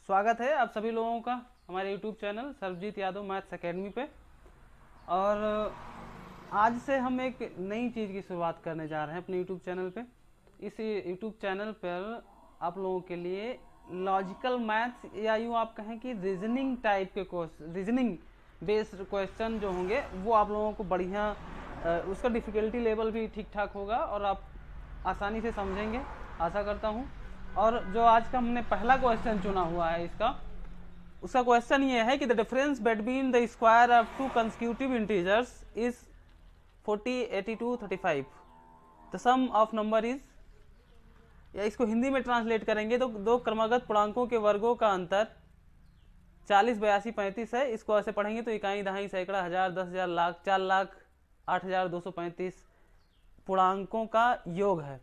स्वागत है आप सभी लोगों का हमारे YouTube channel Sarvjeet Yadav maths academy पे। और आज से हम एक नई चीज़ की शुरुआत करने जा रहे हैं अपने YouTube चैनल पे। इस YouTube चैनल पर आप लोगों के लिए लॉजिकल मैथ्स या यूँ आप कहें कि रीजनिंग टाइप के क्वेश्चन, रीजनिंग बेस्ड क्वेश्चन जो होंगे वो आप लोगों को बढ़िया, उसका डिफ़िकल्टी लेवल भी ठीक ठाक होगा और आप आसानी से समझेंगे, आशा करता हूँ। और जो आज का हमने पहला क्वेश्चन चुना हुआ है उसका क्वेश्चन ये है कि the difference between the square of two consecutive integers is 40, 82, 35। The sum of number is, या इसको हिंदी में ट्रांसलेट करेंगे तो दो क्रमागत पूर्णांकों के वर्गों का अंतर 40, 82, 35 है। इसको ऐसे पढ़ेंगे तो इकाई, दहाई, सैकड़ा, हजार, 10,000, लाख, 4,00,000, 8,235 पूर्णांकों का योग है।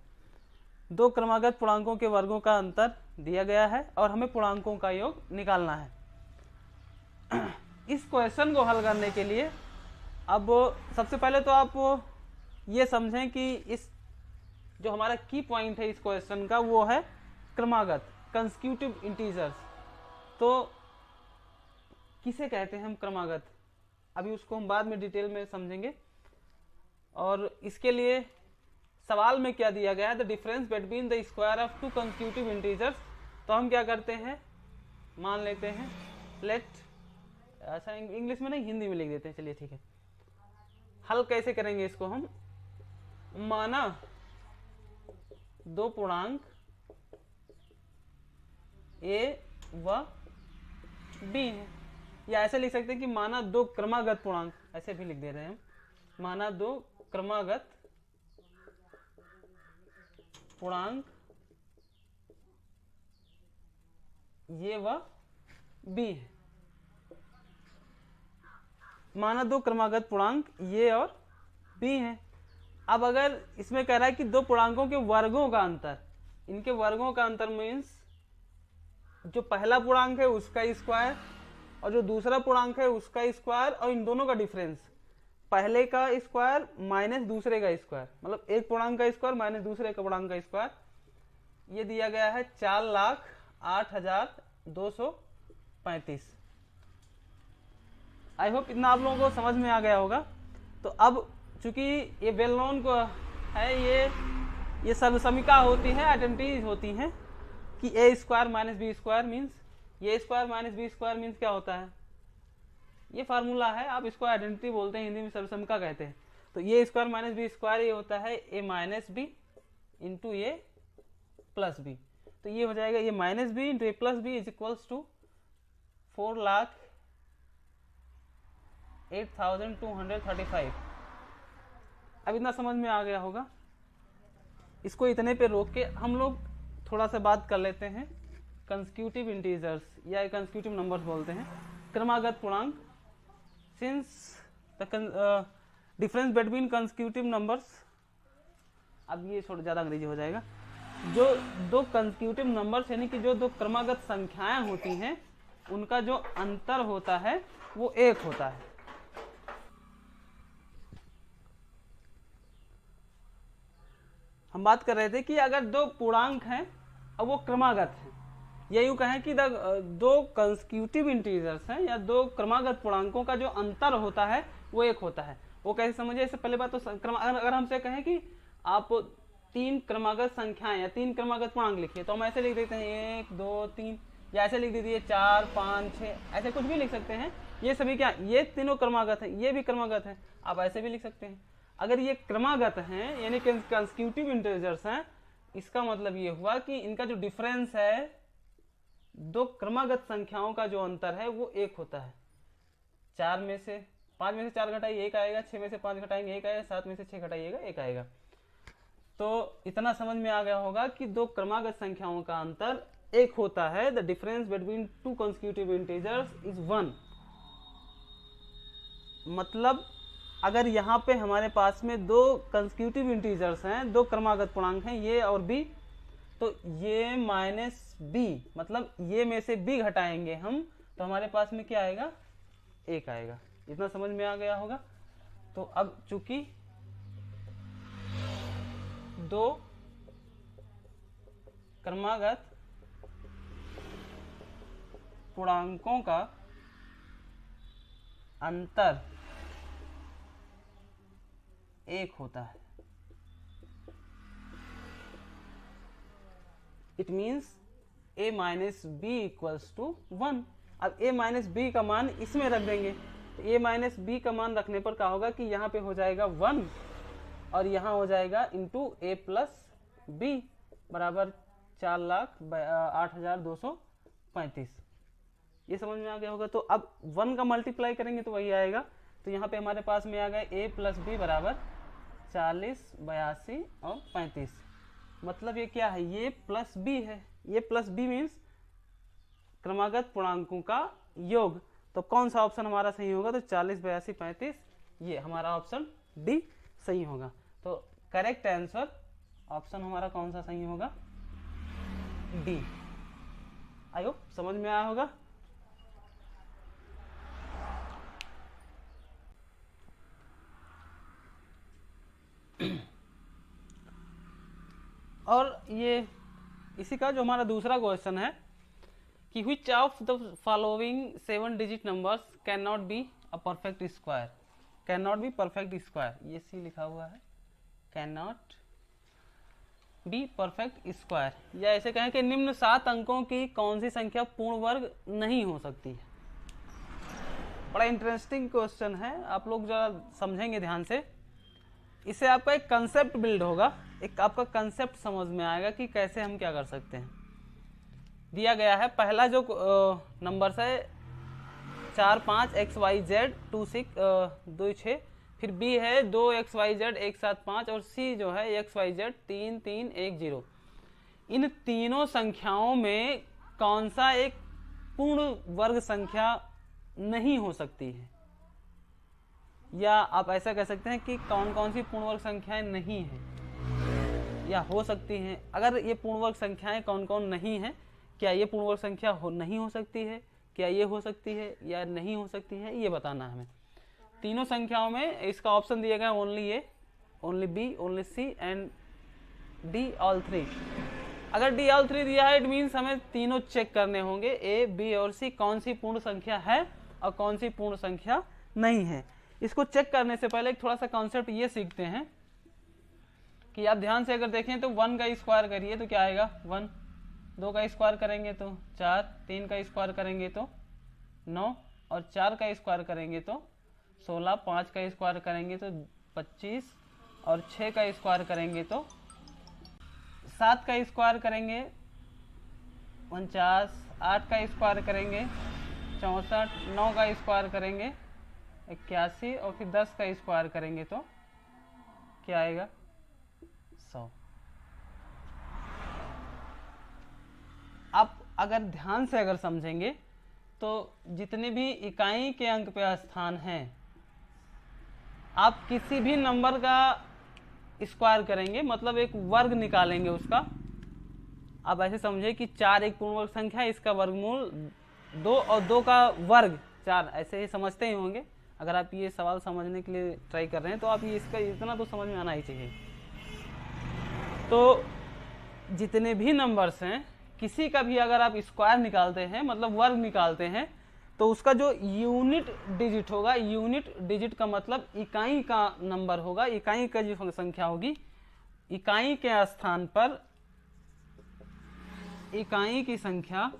दो क्रमागत पूर्णांकों के वर्गों का अंतर दिया गया है और हमें पूर्णांकों का योग निकालना है। इस क्वेश्चन को हल करने के लिए अब सबसे पहले तो आप ये समझें कि इस जो हमारा की पॉइंट है इस क्वेश्चन का वो है क्रमागत, कंसेक्यूटिव इंटीजर्स। तो किसे कहते हैं हम क्रमागत, अभी उसको हम बाद में डिटेल में समझेंगे। और इसके लिए सवाल में क्या दिया गया है, the difference between the square of two consecutive integers. तो हम क्या करते हैं, मान लेते हैं लेट, ऐसा इंग्लिश में नहीं हिंदी में लिख देते हैं, चलिए ठीक है। हल कैसे करेंगे इसको हम, माना दो पूर्णांक ए व बी है, या ऐसे लिख सकते हैं कि माना दो क्रमागत पूर्णांक, ऐसे भी लिख दे रहे हैं हम, माना दो क्रमागत पूर्णांक ये व बी है। माना दो क्रमागत पूर्णांक ये और बी है। अब अगर इसमें कह रहा है कि दो पूर्णांकों के वर्गों का अंतर, इनके वर्गों का अंतर मीन्स जो पहला पूर्णांक है उसका स्क्वायर और जो दूसरा पूर्णांक है उसका स्क्वायर, और इन दोनों का डिफरेंस, पहले का स्क्वायर माइनस दूसरे का स्क्वायर, मतलब एक पूर्णांक का स्क्वायर माइनस दूसरे का पूर्णांक का स्क्वायर। ये दिया गया है 4,08,235। आई होप इतना आप लोगों को समझ में आ गया होगा। तो अब चूंकि ये वेल नोन को है, ये सर्वसमिका होती है, आइडेंटिटीज होती हैं कि A square minus B square means, ये square minus B square means क्या होता है, ये फार्मूला है, आप इसको आइडेंटिटी बोलते हैं, हिंदी में सर्वसमिका कहते हैं। तो ये स्क्वायर माइनस बी स्क्वायर ये होता है a minus b into a plus b. तो ये हो जाएगा ये minus b into a plus b is equals to 4,08,235। अब इतना समझ में आ गया होगा। इसको इतने पे रोक के हम लोग थोड़ा सा बात कर लेते हैं कंसेक्यूटिव इंटीजर्स, या कंसेक्यूटिव नंबर्स बोलते हैं, क्रमागत पूर्णांक। Since the difference between consecutive numbers, अब ये थोड़ा ज़्यादा अंग्रेजी हो जाएगा, जो दो कंसेक्यूटिव नंबर्स यानी कि जो दो क्रमागत संख्याएं होती हैं उनका जो अंतर होता है वो एक होता है। हम बात कर रहे थे कि अगर दो पूर्णांक हैं और वो क्रमागत हैं, या यूँ कहें कि दो कंसेक्यूटिव इंटीजर्स हैं या दो क्रमागत पूर्णांकों का जो अंतर होता है वो एक होता है। वो कैसे समझे, इससे पहले बात तो अगर हमसे कहें कि आप तीन क्रमागत संख्याएं या तीन क्रमागत पूर्णांक लिखिए, तो हम ऐसे लिख देते हैं 1, 2, 3, या ऐसे लिख दीजिए 4, 5, 6, ऐसे कुछ भी लिख सकते हैं। ये सभी क्या, ये तीनों क्रमागत हैं, ये भी क्रमागत है, आप ऐसे भी लिख सकते हैं। अगर ये क्रमागत हैं यानी कंसेक्यूटिव इंटीजर्स हैं, इसका मतलब ये हुआ कि इनका जो डिफरेंस है, दो क्रमागत संख्याओं का जो अंतर है वो एक होता है। 5 में से 4 घटाइए 1 आएगा, 6 में से 5 घटाएंगे 1 आएगा, 7 में से 6 घटाइएगा 1 आएगा। तो इतना समझ में आ गया होगा कि दो क्रमागत संख्याओं का अंतर एक होता है। The difference between two consecutive integers is 1। मतलब अगर यहाँ पे हमारे पास में दो कंसेक्यूटिव इंटीजर्स हैं, दो क्रमागत पूर्णांक हैं ये और बी, तो ये माइनस बी, मतलब ये में से बी घटाएंगे हम तो हमारे पास में क्या आएगा, 1 आएगा। इतना समझ में आ गया होगा। तो अब चूंकि दो क्रमागत पूर्णांकों का अंतर 1 होता है। It means a minus b equals to 1। अब a माइनस बी का मान इसमें रख देंगे, तो a माइनस बी का मान रखने पर क्या होगा कि यहाँ पे हो जाएगा 1 और यहाँ हो जाएगा इंटू a प्लस बी बराबर 4,08,235। ये समझ में आ गया होगा। तो अब 1 का मल्टीप्लाई करेंगे तो वही आएगा। तो यहाँ पे हमारे पास में आ गया a प्लस बी बराबर 40, 82 और 35। मतलब ये क्या है, ये प्लस बी है। ये प्लस बी मीन्स क्रमागत पूर्णांकों का योग। तो कौन सा ऑप्शन हमारा सही होगा, तो 40, 82, 35, ये हमारा ऑप्शन डी सही होगा। तो करेक्ट आंसर ऑप्शन हमारा कौन सा सही होगा, डी। आई होप समझ में आया होगा। और ये इसी का जो हमारा दूसरा क्वेश्चन है कि which of the following 7 digit numbers cannot be a perfect square, cannot be perfect square, ये सी लिखा हुआ है, cannot be perfect square, या ऐसे कहें कि निम्न 7 अंकों की कौन सी संख्या पूर्ण वर्ग नहीं हो सकती है। बड़ा इंटरेस्टिंग क्वेश्चन है, आप लोग जरा समझेंगे ध्यान से, इससे आपका एक कंसेप्ट बिल्ड होगा, एक आपका कंसेप्ट समझ में आएगा कि कैसे हम क्या कर सकते हैं। दिया गया है पहला जो नंबर है 4, 5 XYZ 2, 6 2, 6, फिर B है 2 XYZ 1, 7, 5 और C जो है XYZ 3, 3, 1, 0। इन तीनों संख्याओं में कौन सा एक पूर्ण वर्ग संख्या नहीं हो सकती है, या आप ऐसा कह सकते हैं कि कौन कौन सी पूर्ण वर्ग संख्याएं नहीं हैं या हो सकती हैं। अगर ये पूर्ण वर्ग संख्याएं कौन कौन नहीं हैं, क्या ये पूर्ण वर्ग संख्या नहीं हो सकती है, क्या ये हो सकती है या नहीं हो सकती है, ये बताना है हमें। तीनों संख्याओं में इसका ऑप्शन दिया गया only A, only B, only C and D all 3। अगर डी ऑल 3 दिया है इट मीन्स हमें तीनों चेक करने होंगे, ए, बी और सी कौन सी पूर्ण संख्या है और कौन सी पूर्ण संख्या नहीं है। इसको चेक करने से पहले एक थोड़ा सा कॉन्सेप्ट ये सीखते हैं कि आप ध्यान से अगर देखें तो 1 का स्क्वायर करिए तो क्या आएगा 1, 2 का स्क्वायर करेंगे तो 4, 3 का स्क्वायर करेंगे तो 9 और 4 का स्क्वायर करेंगे तो 16, 5 का स्क्वायर करेंगे तो 25 और 6 का स्क्वायर करेंगे तो 7 का स्क्वायर करेंगे 49, 8 का स्क्वायर करेंगे 64, 9 का स्क्वायर करेंगे 81 और फिर 10 का स्क्वायर करेंगे तो क्या आएगा 100। आप अगर ध्यान से अगर समझेंगे तो जितने भी इकाई के अंक पे स्थान हैं, आप किसी भी नंबर का स्क्वायर करेंगे मतलब एक वर्ग निकालेंगे उसका। आप ऐसे समझे कि 4 एक पूर्ण वर्ग संख्या है, इसका वर्गमूल 2 और 2 का वर्ग 4, ऐसे ही समझते ही होंगे। अगर आप ये सवाल समझने के लिए ट्राई कर रहे हैं तो आप ये इसका इतना तो समझ में आना ही चाहिए। तो जितने भी नंबर्स हैं किसी का भी अगर आप स्क्वायर निकालते हैं मतलब वर्ग निकालते हैं तो उसका जो यूनिट डिजिट होगा, यूनिट डिजिट का मतलब इकाई का नंबर होगा, इकाई का जो संख्या होगी, इकाई के स्थान पर इकाई की संख्या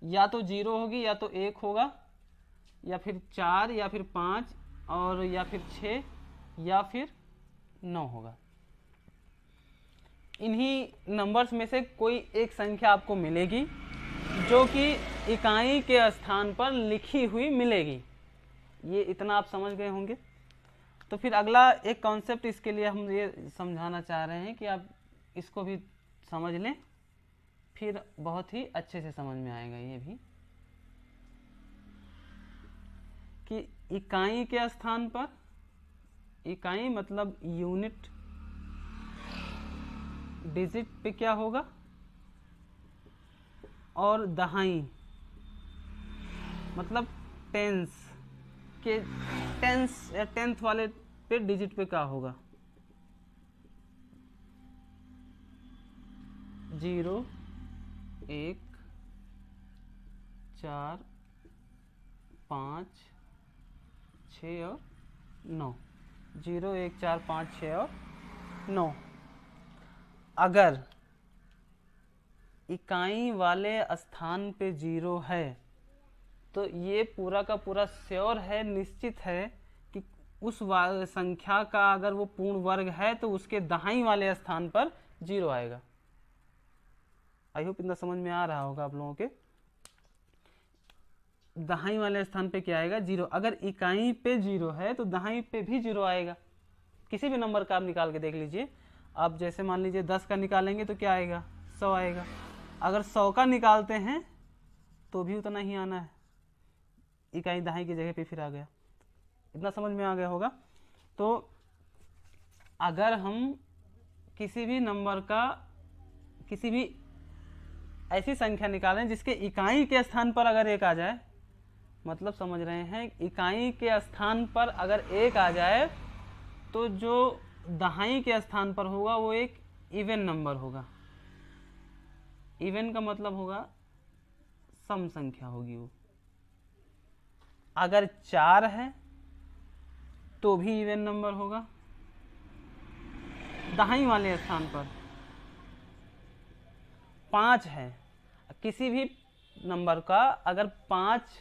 या तो 0 होगी या तो 1 होगा या फिर 4 या फिर 5 और या फिर 6 या फिर 9 होगा। इन्हीं नंबर्स में से कोई एक संख्या आपको मिलेगी जो कि इकाई के स्थान पर लिखी हुई मिलेगी। ये इतना आप समझ गए होंगे। तो फिर अगला एक कॉन्सेप्ट इसके लिए हम ये समझाना चाह रहे हैं कि आप इसको भी समझ लें, फिर बहुत ही अच्छे से समझ में आएगा ये भी कि इकाई के स्थान पर, इकाई मतलब यूनिट डिजिट पे क्या होगा, और दहाई मतलब टेंस के टेंस या टेंथ वाले पे डिजिट पे क्या होगा 0, 1 4 5 6 और 9, 0 1 4 5 6 और 9। अगर इकाई वाले स्थान पे 0 है तो ये पूरा का पूरा श्योर है, निश्चित है कि उस संख्या का अगर वो पूर्ण वर्ग है तो उसके दाहिने वाले स्थान पर 0 आएगा। आई होप इतना समझ में आ रहा होगा आप लोगों के। दाहिने वाले स्थान पे क्या आएगा? 0। अगर इकाई पे 0 है तो दाहिने पे भी 0 आएगा। किसी भी नंबर का आप निकाल के देख लीजिए। आप जैसे मान लीजिए 10 का निकालेंगे तो क्या आएगा? 100 आएगा। अगर 100 का निकालते हैं तो भी उतना ही आना है, इकाई दाहिने की जगह पे फिर आ गया। इतना समझ में आ गया होगा। तो अगर हम किसी भी नंबर का किसी भी ऐसी संख्या निकालें जिसके इकाई के स्थान पर अगर 1 आ जाए, मतलब समझ रहे हैं, इकाई के स्थान पर अगर 1 आ जाए तो जो दाहिने के स्थान पर होगा वो एक इवन नंबर होगा। इवन का मतलब होगा सम संख्या होगी वो। अगर 4 है तो भी इवन नंबर होगा दाहिने वाले स्थान पर। 5 है, किसी भी नंबर का अगर 5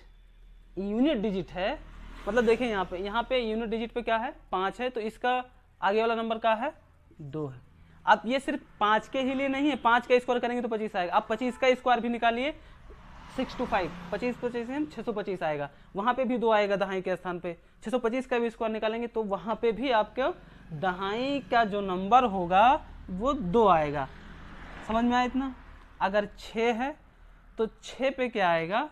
यूनिट डिजिट है, मतलब देखें यहाँ पे यूनिट डिजिट पे क्या है? 5 है, तो इसका आगे वाला नंबर क्या है? 2 है। अब ये सिर्फ 5 के ही लिए नहीं है, 5 का स्क्वायर करेंगे तो 25 आएगा। आप 25 का स्क्वायर भी निकालिए, 625, 25 625 आएगा। वहाँ पे भी 2 आएगा दाहिने के स्थान पे। 625 का भी स्क्वायर निकालेंगे तो वहाँ पे भी आपके दाहिने का जो नंबर होगा वो 2 आएगा। समझ में आया इतना? अगर 6 है तो 6 पे क्या आएगा?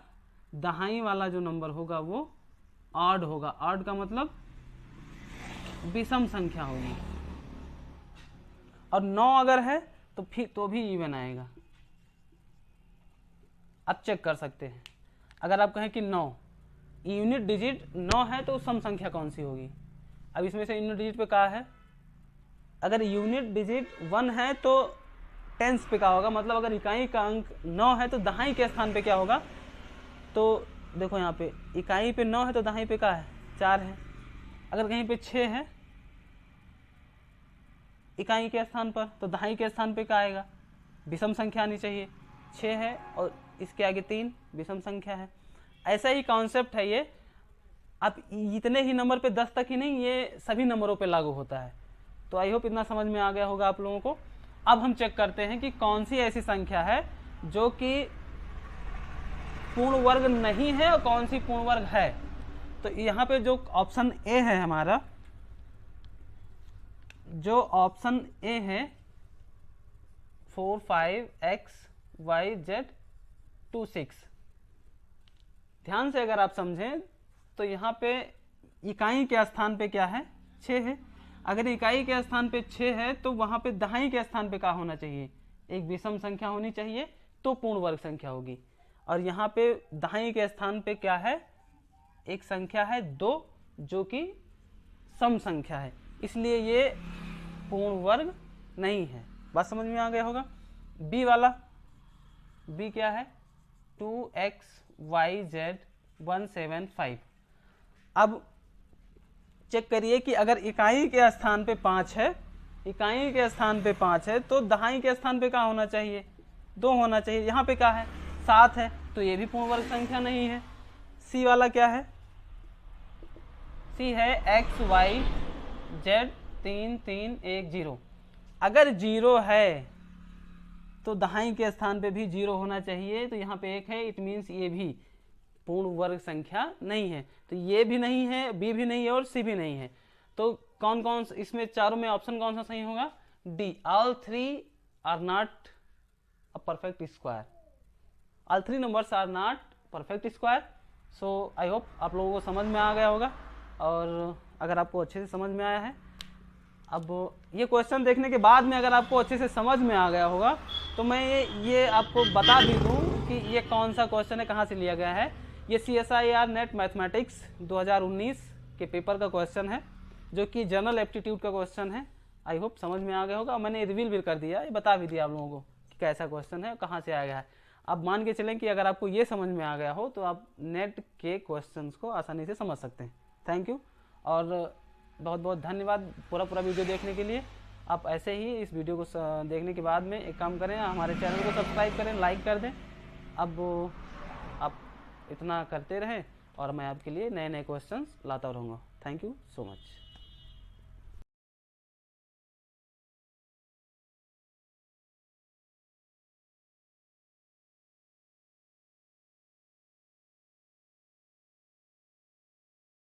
दाहिने वाला जो नंबर होगा वो ऑड होगा। ऑड का मतलब विषम संख्या होगी। और 9 अगर है तो फिर तो भी इवन आएगा। आप चेक कर सकते हैं। अगर आप कहें कि 9 यूनिट डिजिट 9 है तो सम संख्या कौन सी होगी? अब इसमें से यूनिट डिजिट पे क्या है? अगर यूनिट डिजिट 1 है तो टेंस पे क्या होगा? मतलब अगर इकाई का अंक 9 है तो दाहिने के स्थान पे क्या होगा? तो देखो यहाँ पे इकाई पे 9 है तो दाहिने पे क्या है? 4 है। अगर कहीं पे 6 है इकाई के स्थान पर तो दाहिने के स्थान पे क्या आएगा? विषम संख्या आनी चाहिए। 6 है और इसके आगे 3 विषम संख्या है। ऐसा ही कॉन्सेप्ट है ये। अब इतने ही नंबर पे 10 तक ही नहीं, ये सभी नंबरों पे लागू होता है। तो आई होप इतना समझ में आ गया होगा आप लोगों को। अब हम चेक करते हैं कि कौन सी ऐसी संख्या है जो कि पूर्ण वर्ग नहीं है और कौन सी पूर्ण वर्ग है। तो यहाँ पे जो ऑप्शन ए है हमारा, जो ऑप्शन ए है 4 5 x y z 2 6, ध्यान से अगर आप समझें तो यहाँ पे इकाई के स्थान पे क्या है? 6 है। अगर इकाई के स्थान पे 6 है तो वहां पे दाहिने के स्थान पे क्या होना चाहिए? एक विषम संख्या होनी चाहिए, तो पूर्ण वर्ग संख्या होगी। और यहाँ पे दाहिने के स्थान पे क्या है? एक संख्या है 2 जो कि सम संख्या है, इसलिए ये पूर्ण वर्ग नहीं है। बात समझ में आ गया होगा। बी वाला, बी क्या है? 2x y z 175। अब चेक करिए कि अगर इकाई के स्थान पे 5 है, इकाई के स्थान पे 5 है तो दाहिने के स्थान पे क्या होना चाहिए? 2 होना चाहिए। यहाँ पे क्या है? 7 है, तो ये भी पूर्ण वर्ग संख्या नहीं है। सी वाला क्या है? सी है x y z 3 3 1 0। अगर 0 है तो दाहिने के स्थान पे भी 0 होना चाहिए, तो यहाँ पे 1 है, इट मीन्स ये भी पूर्ण वर्ग संख्या नहीं है। तो ये भी नहीं है, बी भी नहीं है और सी भी नहीं है। तो कौन कौन इसमें चारों में ऑप्शन कौन सा सही होगा? D, all 3 are not a perfect square. All 3 numbers are not perfect square. So I hope आप लोगों को समझ में आ गया होगा। और अगर आपको अच्छे से समझ में आया है, अब ये क्वेश्चन देखने के बाद में अगर आपको अच्छे से समझ में आ गया होगा तो मैं ये आपको बता भी दूँ कि ये कौन सा क्वेश्चन है, कहाँ से लिया गया है। ये CSIR नेट मैथमेटिक्स 2019 के पेपर का क्वेश्चन है, जो कि जनरल एप्टीट्यूड का क्वेश्चन है। आई होप समझ में आ गया होगा। मैंने रिवील भी कर दिया, ये बता भी दिया आप लोगों को कि कैसा क्वेश्चन है, कहाँ से आया गया है। आप मान के चलें कि अगर आपको ये समझ में आ गया हो तो आप नेट के क्वेश्चंस को आसानी से समझ सकते हैं। थैंक यू और बहुत बहुत धन्यवाद पूरा वीडियो देखने के लिए। आप ऐसे ही इस वीडियो को देखने के बाद में एक काम करें, हमारे चैनल को सब्सक्राइब करें, लाइक कर दें। अब आप इतना करते रहें और मैं आपके लिए नए नए क्वेश्चंस लाता रहूँगा। Thank you so much.